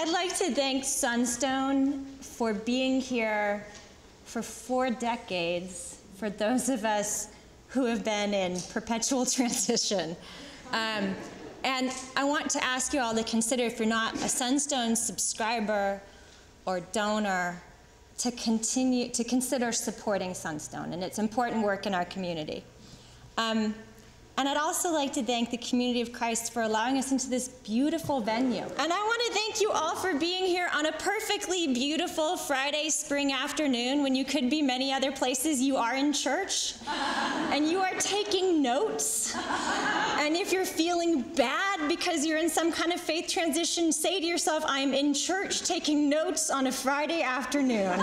I'd like to thank Sunstone for being here for 4 decades, for those of us who have been in perpetual transition. And I want to ask you all to consider, if you're not a Sunstone subscriber or donor, to consider supporting Sunstone and its important work in our community. And I'd also like to thank the community of Christ for allowing us into this beautiful venue. And I want to thank you all for being here on a perfectly beautiful Friday spring afternoon when you could be many other places. You are in church and you are taking notes. And if you're feeling bad because you're in some kind of faith transition, say to yourself, I'm in church taking notes on a Friday afternoon.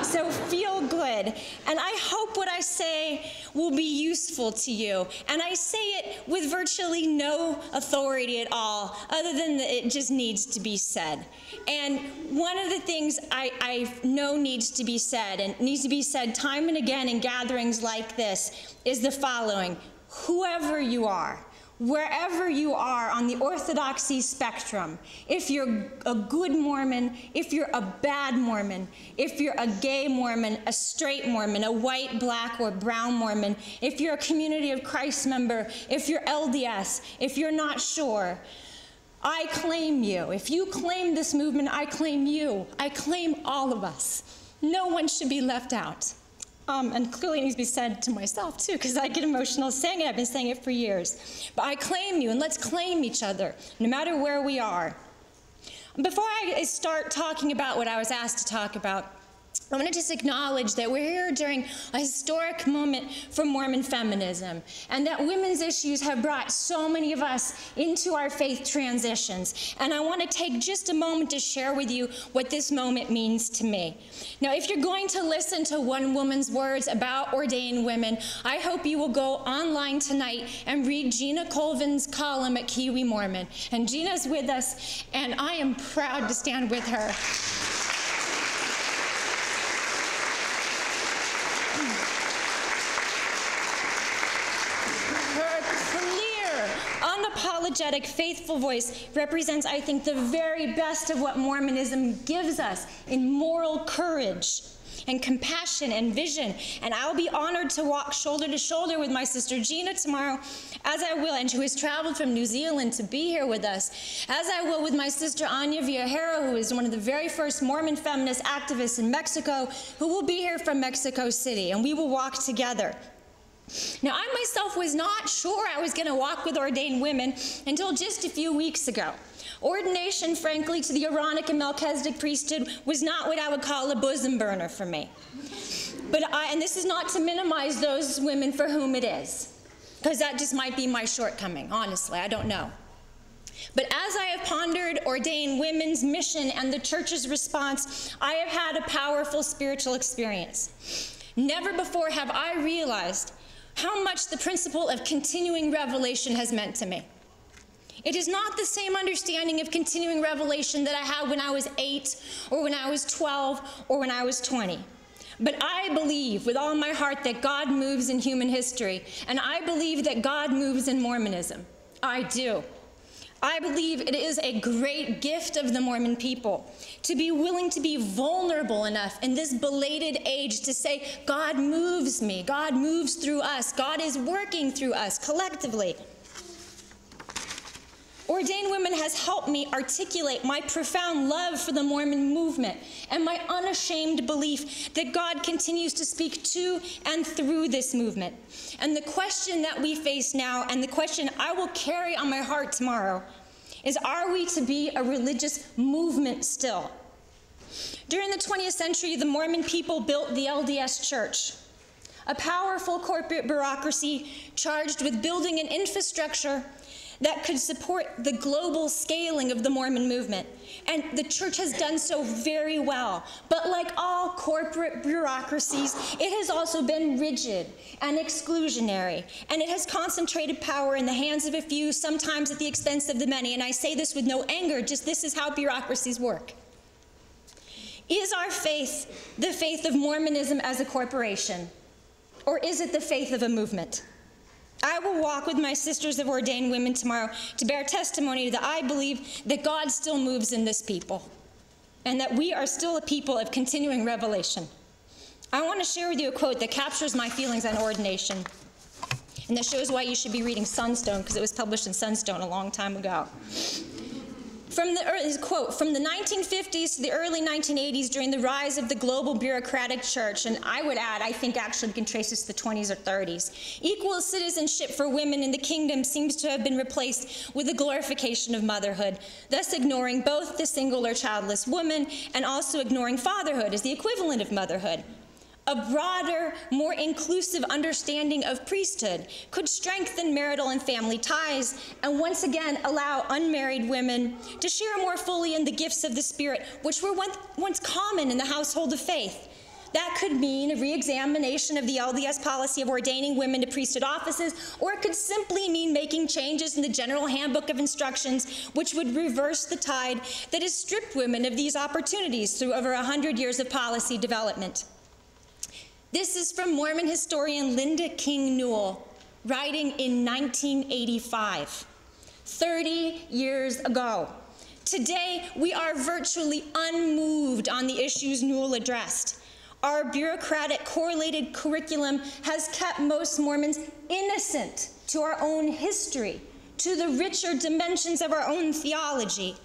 So feel good. And I hope what I say will be useful to you. And I say it with virtually no authority at all, other than that it just needs to be said. And one of the things I know needs to be said, and needs to be said time and again in gatherings like this, is the following. Whoever you are, wherever you are on the orthodoxy spectrum, if you're a good Mormon, if you're a bad Mormon, if you're a gay Mormon, a straight Mormon, a white, black, or brown Mormon, if you're a Community of Christ member, if you're LDS, if you're not sure, I claim you. If you claim this movement, I claim you. I claim all of us. No one should be left out. And clearly it needs to be said to myself too, because I get emotional saying it. I've been saying it for years. But I claim you, and let's claim each other, no matter where we are. Before I start talking about what I was asked to talk about, I want to just acknowledge that we're here during a historic moment for Mormon feminism, and that women's issues have brought so many of us into our faith transitions. And I want to take just a moment to share with you what this moment means to me. Now, if you're going to listen to one woman's words about ordained women, I hope you will go online tonight and read Gina Colvin's column at Kiwi Mormon. And Gina's with us, and I am proud to stand with her. Unapologetic, faithful voice represents, I think, the very best of what Mormonism gives us in moral courage and compassion and vision. And I'll be honored to walk shoulder to shoulder with my sister Gina tomorrow, as I will, and who has traveled from New Zealand to be here with us, as I will with my sister Anya Viajero, who is one of the very first Mormon feminist activists in Mexico, who will be here from Mexico City, and we will walk together. Now, I myself was not sure I was going to walk with ordained women until just a few weeks ago. Ordination, frankly, to the Aaronic and Melchizedek priesthood was not what I would call a bosom burner for me. And this is not to minimize those women for whom it is, because that just might be my shortcoming, honestly, I don't know. But as I have pondered ordained women's mission and the church's response, I have had a powerful spiritual experience. Never before have I realized how much the principle of continuing revelation has meant to me. It is not the same understanding of continuing revelation that I had when I was 8, or when I was 12, or when I was 20. But I believe with all my heart that God moves in human history, and I believe that God moves in Mormonism. I do. I believe it is a great gift of the Mormon people to be willing to be vulnerable enough in this belated age to say, God moves me, God moves through us, God is working through us collectively. Ordained Women has helped me articulate my profound love for the Mormon movement and my unashamed belief that God continues to speak to and through this movement. And the question that we face now, and the question I will carry on my heart tomorrow, is, are we to be a religious movement still? During the 20th century, the Mormon people built the LDS Church, a powerful corporate bureaucracy charged with building an infrastructure that could support the global scaling of the Mormon movement. And the church has done so very well. But like all corporate bureaucracies, it has also been rigid and exclusionary. And it has concentrated power in the hands of a few, sometimes at the expense of the many. And I say this with no anger, just this is how bureaucracies work. Is our faith the faith of Mormonism as a corporation? Or is it the faith of a movement? I will walk with my sisters of ordained women tomorrow to bear testimony that I believe that God still moves in this people and that we are still a people of continuing revelation. I want to share with you a quote that captures my feelings on ordination and that shows why you should be reading Sunstone, because it was published in Sunstone a long time ago. His quote, from the 1950s to the early 1980s, during the rise of the global bureaucratic church, and I would add, I think actually we can trace this to the 20s or 30s, equal citizenship for women in the kingdom seems to have been replaced with the glorification of motherhood, thus ignoring both the single or childless woman and also ignoring fatherhood as the equivalent of motherhood. A broader, more inclusive understanding of priesthood could strengthen marital and family ties and once again allow unmarried women to share more fully in the gifts of the Spirit, which were once common in the household of faith. That could mean a re-examination of the LDS policy of ordaining women to priesthood offices, or it could simply mean making changes in the General Handbook of Instructions, which would reverse the tide that has stripped women of these opportunities through over 100 years of policy development. This is from Mormon historian Linda King Newell, writing in 1985, 30 years ago. Today, we are virtually unmoved on the issues Newell addressed. Our bureaucratic correlated curriculum has kept most Mormons innocent to our own history, to the richer dimensions of our own theology,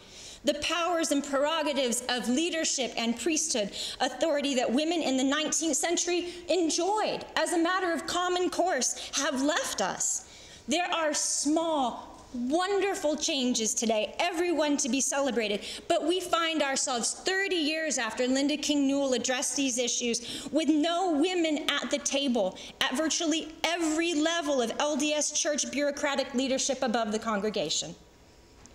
the powers and prerogatives of leadership and priesthood authority that women in the 19th century enjoyed as a matter of common course have left us. There are small, wonderful changes today, everyone to be celebrated, but we find ourselves 30 years after Linda King Newell addressed these issues with no women at the table at virtually every level of LDS church bureaucratic leadership above the congregation.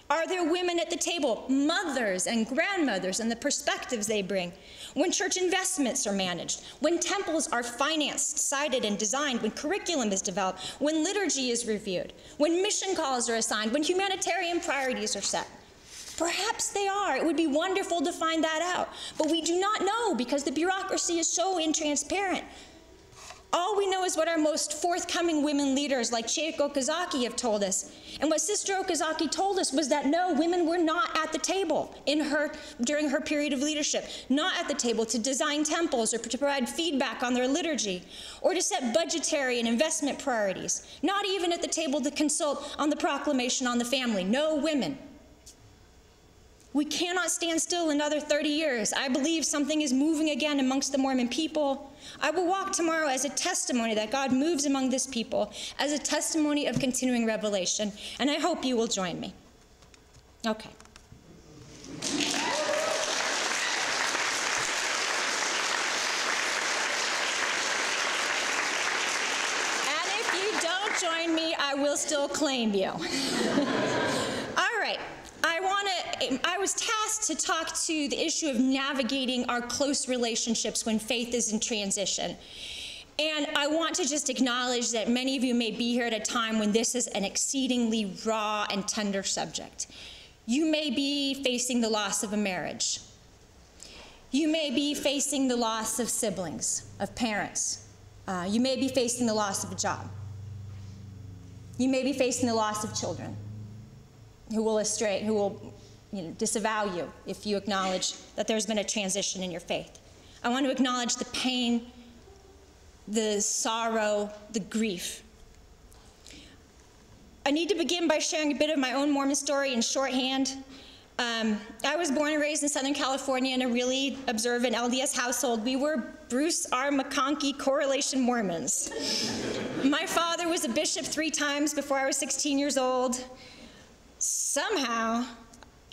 Are there women at the table, mothers and grandmothers, and the perspectives they bring? When church investments are managed, when temples are financed, cited, and designed, when curriculum is developed, when liturgy is reviewed, when mission calls are assigned, when humanitarian priorities are set? Perhaps they are. It would be wonderful to find that out. But we do not know because the bureaucracy is so intransparent. All we know is what our most forthcoming women leaders like Chief Okazaki have told us. And what Sister Okazaki told us was that no, women were not at the table during her period of leadership, not at the table to design temples or to provide feedback on their liturgy, or to set budgetary and investment priorities, not even at the table to consult on the proclamation on the family. No women. We cannot stand still another 30 years. I believe something is moving again amongst the Mormon people. I will walk tomorrow as a testimony that God moves among this people, as a testimony of continuing revelation, and I hope you will join me. Okay. And if you don't join me, I will still claim you. All right. I was tasked to talk to the issue of navigating our close relationships when faith is in transition. And I want to just acknowledge that many of you may be here at a time when this is an exceedingly raw and tender subject. You may be facing the loss of a marriage. You may be facing the loss of siblings, of parents. You may be facing the loss of a job. You may be facing the loss of children who will disavow you if you acknowledge that there's been a transition in your faith. I want to acknowledge the pain, the sorrow, the grief. I need to begin by sharing a bit of my own Mormon story in shorthand. I was born and raised in Southern California in a really observant LDS household. We were Bruce R. McConkie correlation Mormons. My father was a bishop 3 times before I was 16 years old. Somehow,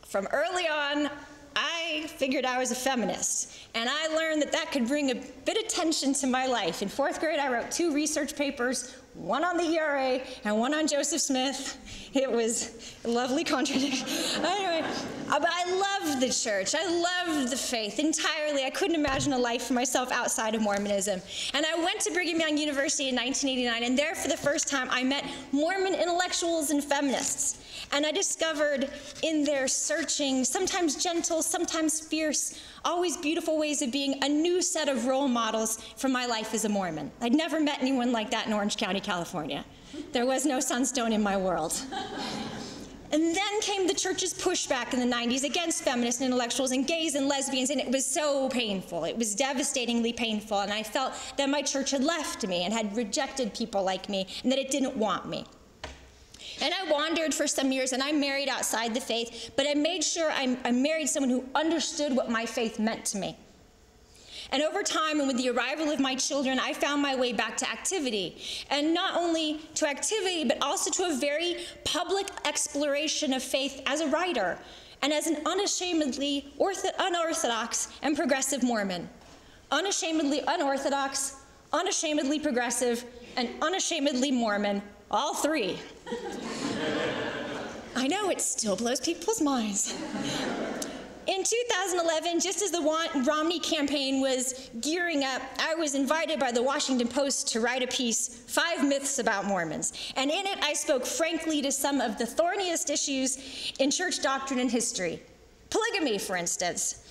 from early on, I figured I was a feminist, and I learned that that could bring a bit of tension to my life. In 4th grade, I wrote 2 research papers, one on the ERA and one on Joseph Smith. It was a lovely contradiction. Anyway, but I loved the church. I loved the faith entirely. I couldn't imagine a life for myself outside of Mormonism. And I went to Brigham Young University in 1989, and there for the first time I met Mormon intellectuals and feminists. And I discovered in their searching, sometimes gentle, sometimes fierce, always beautiful ways of being, a new set of role models for my life as a Mormon. I'd never met anyone like that in Orange County, California. There was no Sunstone in my world. And then came the church's pushback in the 90s against feminists and intellectuals and gays and lesbians, and it was so painful. It was devastatingly painful, and I felt that my church had left me and had rejected people like me, and that it didn't want me. And I wandered for some years, and I married outside the faith, but I made sure I married someone who understood what my faith meant to me. And over time, and with the arrival of my children, I found my way back to activity. And not only to activity, but also to a very public exploration of faith as a writer, and as an unashamedly unorthodox and progressive Mormon. Unashamedly unorthodox, unashamedly progressive, and unashamedly Mormon, all three. I know, it still blows people's minds. In 2011, just as the Romney campaign was gearing up, I was invited by the Washington Post to write a piece, 5 Myths About Mormons. And in it, I spoke frankly to some of the thorniest issues in church doctrine and history. Polygamy, for instance.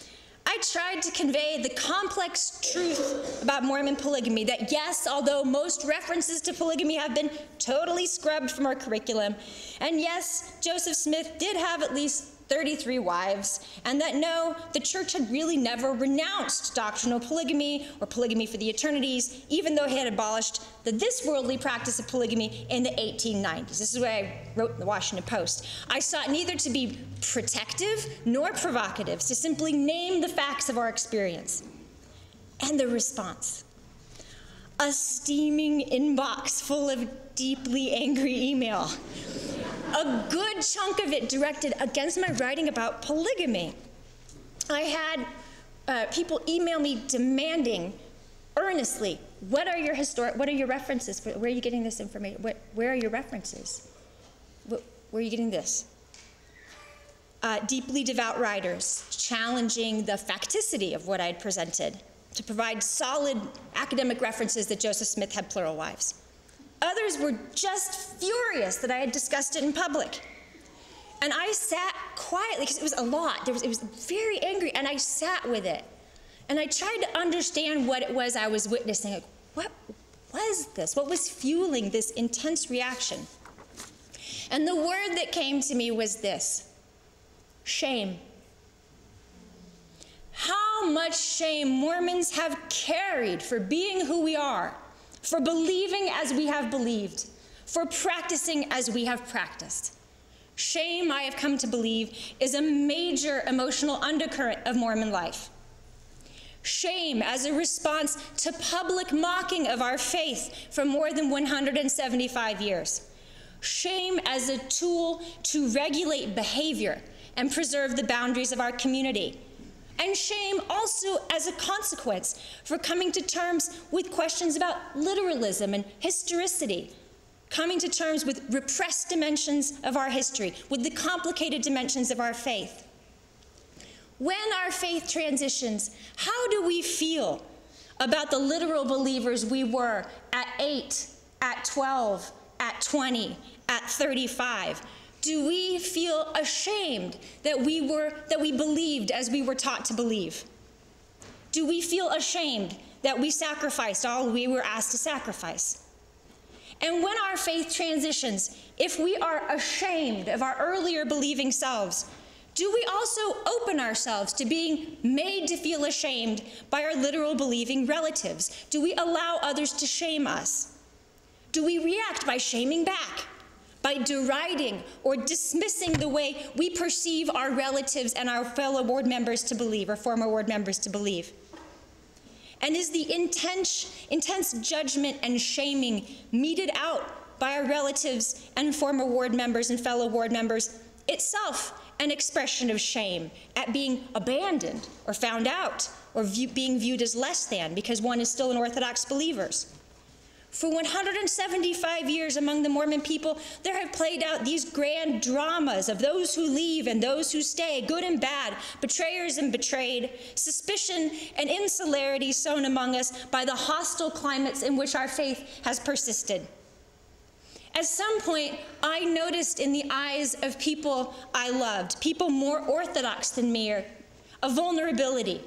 I tried to convey the complex truth about Mormon polygamy, that yes, although most references to polygamy have been totally scrubbed from our curriculum, and yes, Joseph Smith did have at least 33 wives, and that no, the church had really never renounced doctrinal polygamy or polygamy for the eternities, even though it had abolished this worldly practice of polygamy in the 1890s. This is what I wrote in the Washington Post. I sought neither to be protective nor provocative, to simply name the facts of our experience. And the response: a steaming inbox full of deeply angry email. A good chunk of it directed against my writing about polygamy. I had people email me demanding earnestly, what are your references? Where are you getting this information? Where are your references? Where are you getting this? Deeply devout writers challenging the facticity of what I had presented to provide solid academic references that Joseph Smith had plural wives. Others were just furious that I had discussed it in public. And I sat quietly, because it was a lot. It was very angry, and I sat with it. And I tried to understand what it was I was witnessing. Like, what was this? What was fueling this intense reaction? And the word that came to me was this: shame. How much shame Mormons have carried for being who we are, for believing as we have believed, for practicing as we have practiced. Shame, I have come to believe, is a major emotional undercurrent of Mormon life. Shame as a response to public mocking of our faith for more than 175 years. Shame as a tool to regulate behavior and preserve the boundaries of our community. And shame also as a consequence for coming to terms with questions about literalism and historicity, coming to terms with repressed dimensions of our history, with the complicated dimensions of our faith. When our faith transitions, how do we feel about the literal believers we were at 8, at 12, at 20, at 35? Do we feel ashamed that we believed as we were taught to believe? Do we feel ashamed that we sacrificed all we were asked to sacrifice? And when our faith transitions, if we are ashamed of our earlier believing selves, do we also open ourselves to being made to feel ashamed by our literal believing relatives? Do we allow others to shame us? Do we react by shaming back, by deriding or dismissing the way we perceive our relatives and our fellow ward members to believe, or former ward members to believe? And is the intense judgment and shaming meted out by our relatives and former ward members and fellow ward members itself an expression of shame at being abandoned or found out or being viewed as less than because one is still an Orthodox believer? For 175 years among the Mormon people, there have played out these grand dramas of those who leave and those who stay, good and bad, betrayers and betrayed, suspicion and insularity sown among us by the hostile climates in which our faith has persisted. At some point, I noticed in the eyes of people I loved, people more orthodox than me, a vulnerability.